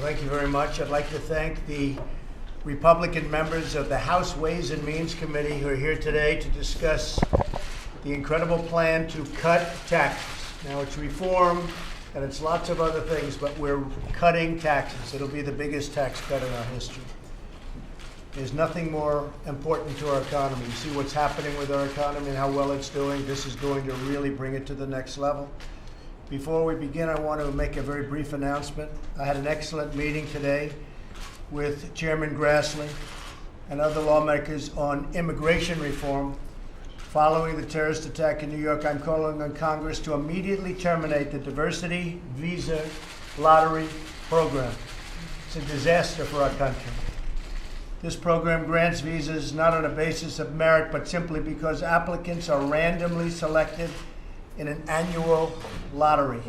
Thank you very much. I'd like to thank the Republican members of the House Ways and Means Committee who are here today to discuss the incredible plan to cut taxes. Now, it's reform and it's lots of other things, but we're cutting taxes. It'll be the biggest tax cut in our history. There's nothing more important to our economy. You see what's happening with our economy and how well it's doing. This is going to really bring it to the next level. Before we begin, I want to make a very brief announcement. I had an excellent meeting today with Chairman Grassley and other lawmakers on immigration reform. Following the terrorist attack in New York, I'm calling on Congress to immediately terminate the diversity visa lottery program. It's a disaster for our country. This program grants visas not on a basis of merit, but simply because applicants are randomly selected in an annual lottery.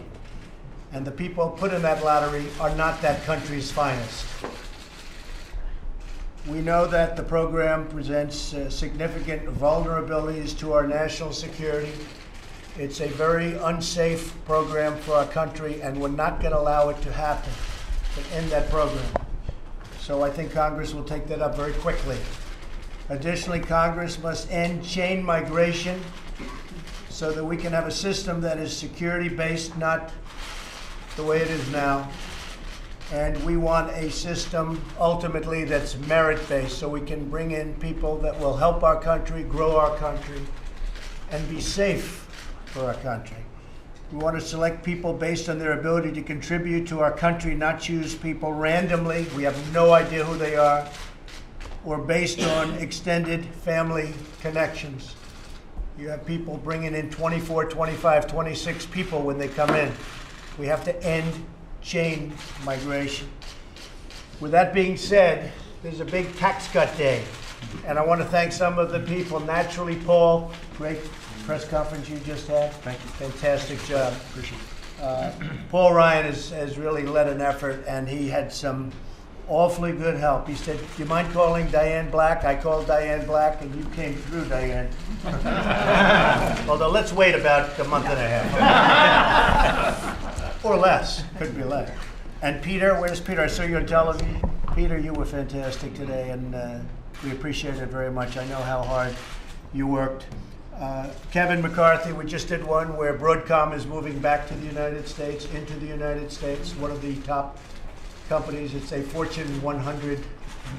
And the people put in that lottery are not that country's finest. We know that the program presents significant vulnerabilities to our national security. It's a very unsafe program for our country, and we're not going to allow it to happen, to end that program. So I think Congress will take that up very quickly. Additionally, Congress must end chain migration so that we can have a system that is security-based, not the way it is now. And we want a system ultimately that's merit-based, so we can bring in people that will help our country, grow our country, and be safe for our country. We want to select people based on their ability to contribute to our country, not choose people randomly. We have no idea who they are, or based on extended family connections. You have people bringing in 24, 25, 26 people when they come in. We have to end chain migration. With that being said, there's a big tax cut day. And I want to thank some of the people. Naturally, Paul, great press conference you just had. Thank you. Fantastic job. Appreciate it. Paul Ryan has really led an effort, and he had some awfully good help. He said, do you mind calling Diane Black? I called Diane Black, and you came through, Diane. Although, let's wait about a month and a half. Or less. Could be less. And Peter, where's Peter? I saw you on television. Peter, you were fantastic today, and we appreciate it very much. I know how hard you worked. Kevin McCarthy, we just did one where Broadcom is moving back to the United States, into the United States, one of the top companies. It's a Fortune 100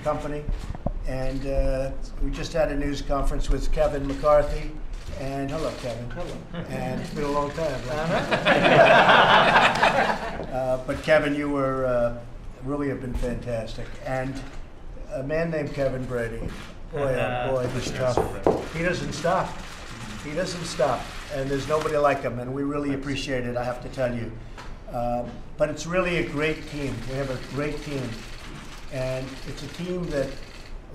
company. And we just had a news conference with Kevin McCarthy. And hello, Kevin. Hello. And it's been a long time. But Kevin, you were really have been fantastic. And a man named Kevin Brady, boy, oh boy, he's tough. He doesn't stop. He doesn't stop. And there's nobody like him. And we really appreciate it, I have to tell you. But it's really a great team. We have a great team. And it's a team that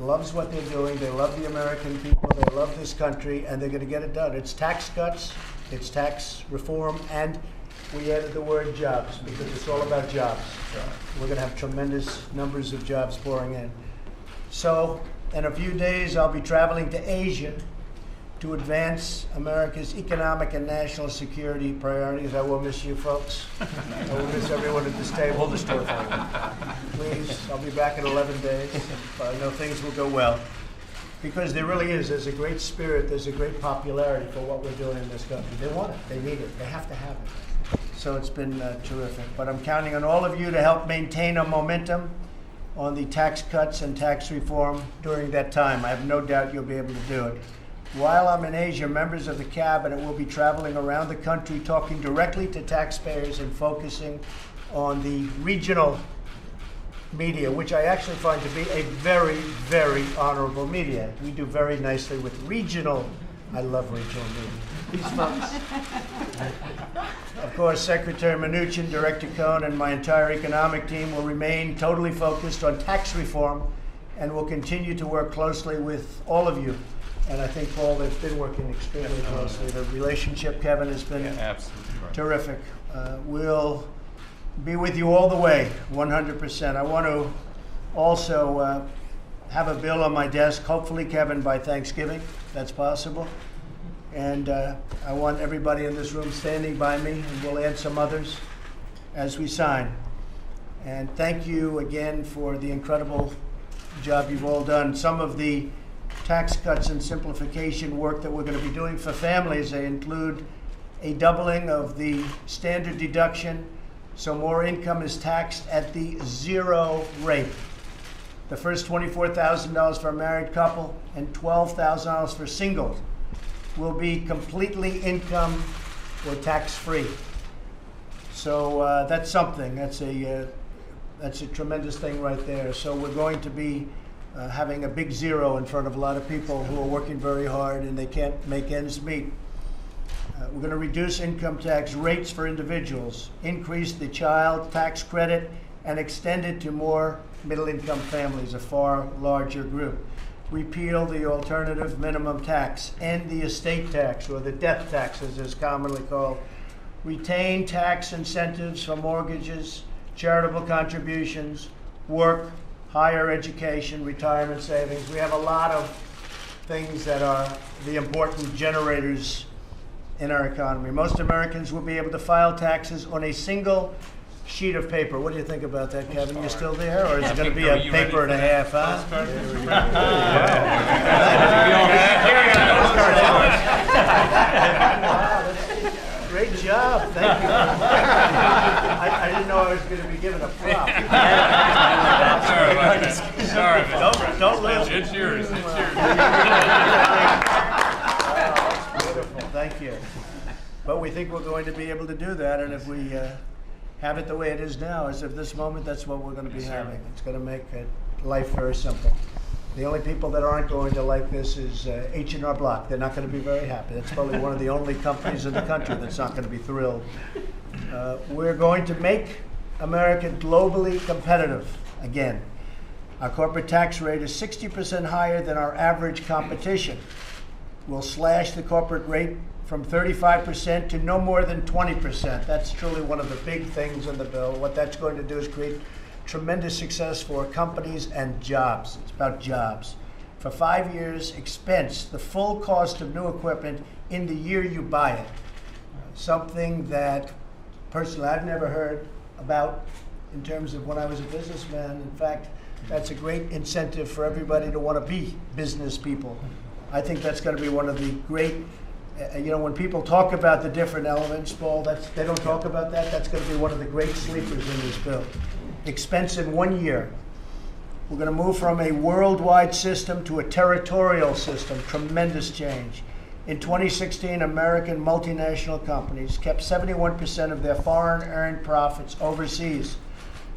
loves what they're doing. They love the American people. They love this country, and they're going to get it done. It's tax cuts, it's tax reform, and we added the word jobs because it's all about jobs. We're going to have tremendous numbers of jobs pouring in. So in a few days, I'll be traveling to Asia to advance America's economic and national security priorities. I will miss you folks. I will miss everyone at this table. Hold the store for you. Please, I'll be back in 11 days. I know things will go well. Because there really is, there's a great spirit, there's a great popularity for what we're doing in this country. They want it, they need it, they have to have it. So it's been terrific. But I'm counting on all of you to help maintain a momentum on the tax cuts and tax reform during that time. I have no doubt you'll be able to do it. While I'm in Asia, members of the cabinet will be traveling around the country talking directly to taxpayers and focusing on the regional media, which I actually find to be a very, very honorable media. We do very nicely with regional. I love regional media. These folks. Of course, Secretary Mnuchin, Director Cohn, and my entire economic team will remain totally focused on tax reform and will continue to work closely with all of you. And I think, Paul, they've been working extremely closely. The relationship, Kevin, has been terrific. We'll be with you all the way, 100%. I want to also have a bill on my desk, hopefully, Kevin, by Thanksgiving. That's possible. And I want everybody in this room standing by me, and we'll add some others as we sign. And thank you again for the incredible job you've all done. Some of the tax cuts and simplification work that we're going to be doing for families, they include a doubling of the standard deduction, so more income is taxed at the 0 rate. The first $24,000 for a married couple and $12,000 for singles will be completely income or tax-free. So that's something. That's a tremendous thing right there. So we're going to be having a big 0 in front of a lot of people who are working very hard and they can't make ends meet. We're going to reduce income tax rates for individuals, increase the child tax credit, and extend it to more middle-income families, a far larger group. Repeal the alternative minimum tax, end the estate tax, or the death tax as it's commonly called. Retain tax incentives for mortgages, charitable contributions, work, higher education, retirement savings. We have a lot of things that are the important generators in our economy. Most Americans will be able to file taxes on a single sheet of paper. What do you think about that, Kevin? You still there, or is it going to be a paper and a half, huh? Great job, thank you. I didn't know I was going to be given a prop. Sorry. Don't lose. It's yours. It's yours. That's beautiful. Thank you. But we think we're going to be able to do that, and if we have it the way it is now, as of this moment, that's what we're going to be having. It's going to make life very simple. The only people that aren't going to like this is H&R Block. They're not going to be very happy. That's probably one of the only companies in the country that's not going to be thrilled. We're going to make America globally competitive again. Our corporate tax rate is 60% higher than our average competition. We'll slash the corporate rate from 35% to no more than 20%. That's truly one of the big things in the bill. What that's going to do is create tremendous success for companies and jobs. It's about jobs. For 5 years, expense the full cost of new equipment in the year you buy it. Something that personally I've never heard about in terms of when I was a businessman. In fact, that's a great incentive for everybody to want to be business people. I think that's going to be one of the great, when people talk about the different elements, Paul, they don't talk about that. That's going to be one of the great sleepers in this bill. Expense in 1 year. We're going to move from a worldwide system to a territorial system. Tremendous change. In 2016, American multinational companies kept 71% of their foreign earned profits overseas.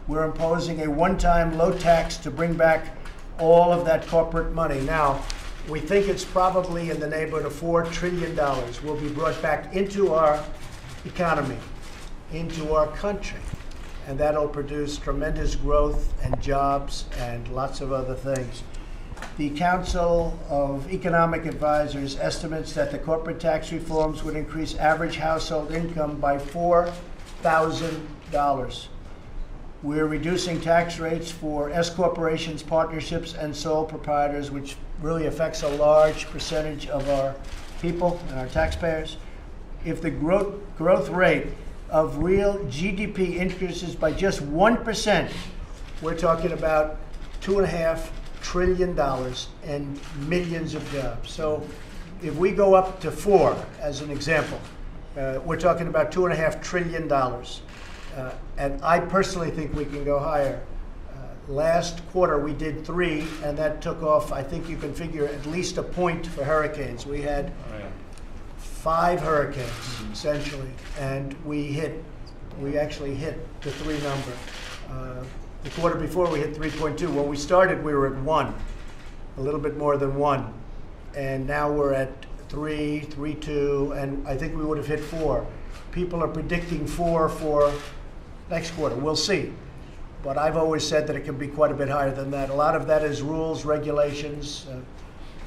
We're imposing a one-time low tax to bring back all of that corporate money. Now, we think it's probably in the neighborhood of $4 trillion will be brought back into our economy, into our country. And that'll produce tremendous growth and jobs and lots of other things. The Council of Economic Advisors estimates that the corporate tax reforms would increase average household income by $4,000. We're reducing tax rates for S corporations, partnerships, and sole proprietors, which really affects a large percentage of our people and our taxpayers. If the growth rate of real GDP increases by just 1%, we're talking about $2.5 trillion and millions of jobs. So if we go up to 4, as an example, we're talking about $2.5 trillion. And I personally think we can go higher. Last quarter we did 3, and that took off, I think you can figure, at least a point for hurricanes. We had 5 hurricanes, essentially, and we actually hit the 3 number. The quarter before we hit 3.2. When we started, we were at 1, a little bit more than 1. And now we're at 3, 3.2, and I think we would have hit 4. People are predicting 4 for next quarter. We'll see. But I've always said that it can be quite a bit higher than that. A lot of that is rules, regulations.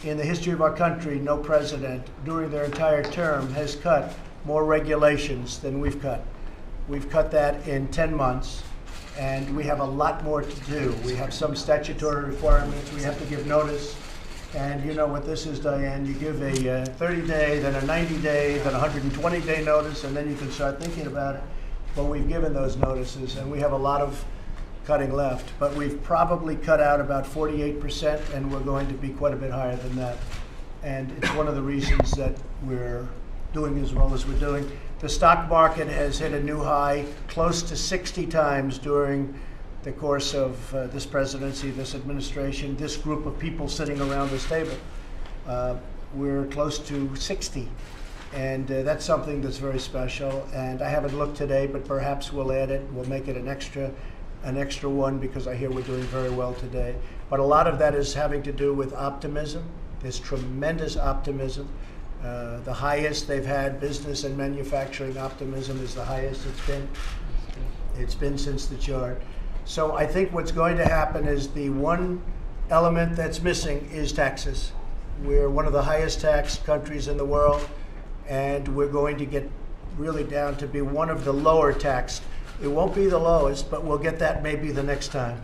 In the history of our country, no president during their entire term has cut more regulations than we've cut. We've cut that in 10 months, and we have a lot more to do. We have some statutory requirements. We have to give notice. And you know what this is, Diane. You give a 30-day, then a 90-day, then a 120-day notice, and then you can start thinking about it. But we've given those notices, and we have a lot of cutting left, but we've probably cut out about 48%, and we're going to be quite a bit higher than that. And it's one of the reasons that we're doing as well as we're doing. The stock market has hit a new high close to 60 times during the course of this presidency, this administration, this group of people sitting around this table. We're close to 60. And that's something that's very special. And I haven't looked today, but perhaps we'll add it. We'll make it an extra one, because I hear we're doing very well today. But a lot of that is having to do with optimism. There's tremendous optimism. The highest they've had, business and manufacturing optimism, is the highest it's been. It's been since the chart. So I think what's going to happen is the one element that's missing is taxes. We're one of the highest taxed countries in the world, and we're going to get really down to be one of the lower taxed. It won't be the lowest, but we'll get that maybe the next time.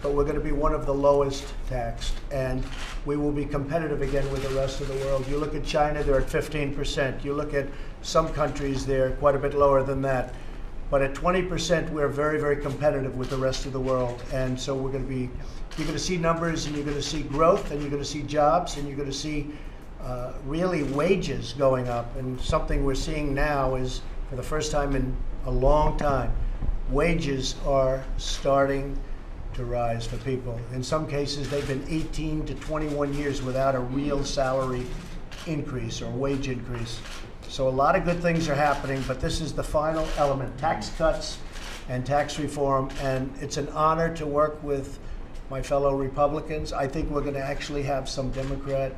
But we're going to be one of the lowest taxed, and we will be competitive again with the rest of the world. You look at China, they're at 15%. You look at some countries, they're quite a bit lower than that. But at 20%, we're very, very competitive with the rest of the world. And so we're going to be, you're going to see numbers, and you're going to see growth, and you're going to see jobs, and you're going to see really wages going up. And something we're seeing now is, for the first time in a long time, wages are starting to rise for people. In some cases, they've been 18 to 21 years without a real salary increase or wage increase. So a lot of good things are happening, but this is the final element: tax cuts and tax reform. And it's an honor to work with my fellow Republicans. I think we're going to actually have some Democrat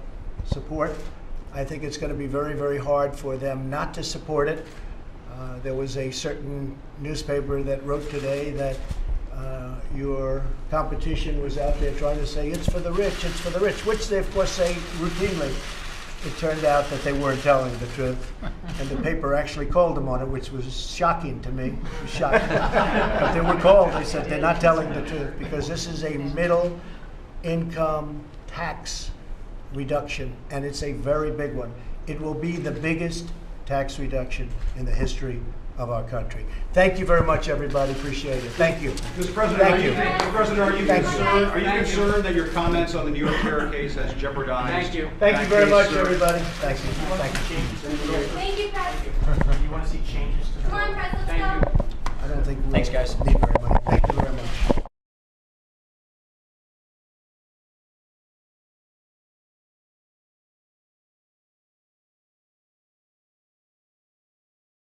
support. I think it's going to be very, very hard for them not to support it. There was a certain newspaper that wrote today that your competition was out there trying to say, it's for the rich, it's for the rich, which they, of course, say routinely. It turned out that they weren't telling the truth, and the paper actually called them on it, which was shocking to me. It was shocking. But they were called. They said they're not telling the truth, because this is a middle income tax reduction, and it's a very big one. It will be the biggest tax reduction in the history of our country. Thank you very much, everybody. Appreciate it. Thank you. Mr. President, Thank you. President, are you concerned that your comments on the New York Terror case has jeopardized? Thank you. Thank you very much, sir. everybody. Thank you. Thank you. Thank you, Press. You want to see changes to the Come on, Press, let's Thank go. you. I don't think we'll Thanks, guys. need